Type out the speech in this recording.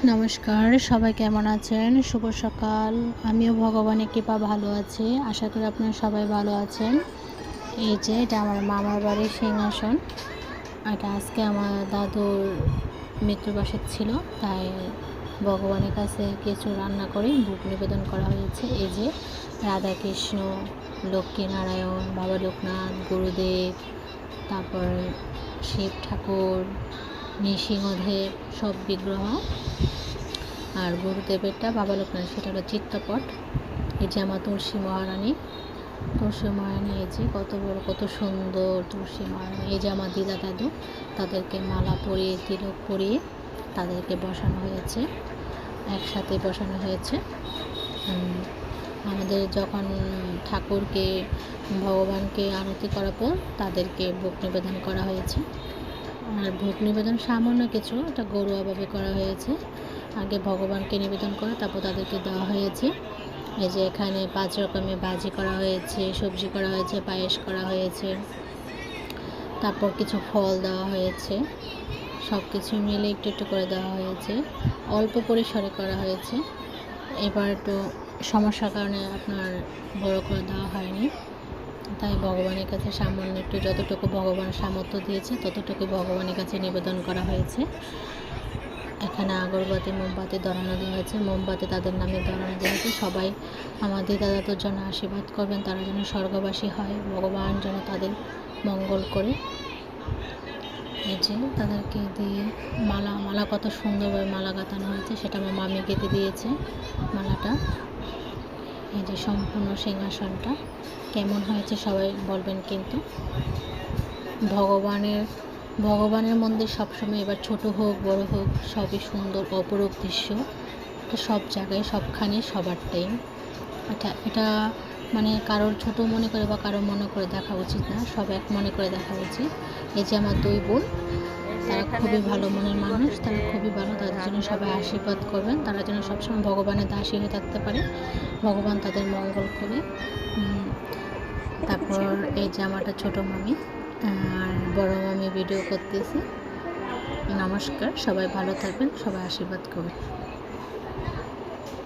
নমস্কার, সবাই কেমন আছেন? শুভ সকাল। আমিও ভগবানের কৃপা ভালো আছি। আশা করি আপনারা সবাই ভালো আছেন। এই যে এটা আমার মামার বাড়ির সিংহাসন। এটা আজকে আমার দাদুর মৃত্যুবার্ষিক ছিল, তাই ভগবানের কাছে কিছু রান্না করে ভোগ নিবেদন করা হয়েছে। এই যে রাধাকৃষ্ণ, লক্ষ্মীনারায়ণ, বাবা লোকনাথ, গুরুদেব, তারপর শিব ঠাকুর, নৃসিংহদেব সব বিগ্রহ। আর গুরুদেবেরটা বাবা লোকনাথ, সেটা হলো চিত্রপট। এই যে আমার তুলসী মহারানী, এই যে কত বড় কত সুন্দর তুলসী মহারানী। এই যে আমার দিদা দাদু, তাদেরকে মালা পরিয়ে তিলক পরিয়ে তাদেরকে বসানো হয়েছে, একসাথে বসানো হয়েছে। আমাদের যখন ঠাকুরকে ভগবানকে আরতি করার পর তাদেরকে ভোগ নিবেদন করা হয়েছে। আর ভোগ নিবেদন সামান্য কিছু, এটা ঘরোয়াভাবে করা হয়েছে। আগে ভগবানকে নিবেদন করে তারপর তাদেরকে দেওয়া হয়েছে। এই যে এখানে 5 রকমের ভাজি করা হয়েছে, সবজি করা হয়েছে, পায়েস করা হয়েছে, তারপর কিছু ফল দেওয়া হয়েছে। সব কিছু মিলে একটু একটু করে দেওয়া হয়েছে, অল্প পরিসরে করা হয়েছে। এবার একটু সমস্যার কারণে আপনার বড় করে দেওয়া হয়নি, তাই ভগবানের কাছে সামান্য একটু যতটুকু ভগবান সামর্থ্য দিয়েছে ততটুকু ভগবানের কাছে নিবেদন করা হয়েছে। এখানে আগরবাতি মোমবাতি ধরানো দেওয়া হয়েছে, মোমবাতি তাদের নামে ধরানো দেওয়া হয়েছে। সবাই আমার দিদা দাদুর জন্য আশীর্বাদ করবেন, তারা যেন স্বর্গবাসী হয়, ভগবান যেন তাদের মঙ্গল করে। এই যে তাদেরকে দিয়ে মালা কত সুন্দরভাবে মালা গাঁথানো হয়েছে, সেটা আমার মামি গেঁথে দিয়েছে মালাটা। এই যে সম্পূর্ণ সিংহাসনটা কেমন হয়েছে সবাই বলবেন কিন্তু। ভগবানের মন্দির সবসময়, এবার ছোট হোক বড় হোক, সবই সুন্দর অপরূপ দৃশ্য। সব জায়গায় সবখানে সবারটাই এটা মানে কারোর ছোট মনে করে বা কারোর মনে করে দেখা উচিত না, সব এক মনে করে দেখা উচিত। এই যে আমার 2 বোন, তারা খুবই ভালো মনের মানুষ, তারা খুবই ভালো। তাদের জন্য সবাই আশীর্বাদ করবেন, তারা যেন সবসময় ভগবানের দাসী হয়ে থাকতে পারে, ভগবান তাদের মঙ্গল করে। তারপর এই যে আমারটা ছোটো মামি আর বড় মামি ভিডিও করতেছি। নমস্কার, সবাই ভালো থাকবেন, সবাই আশীর্বাদ করবেন।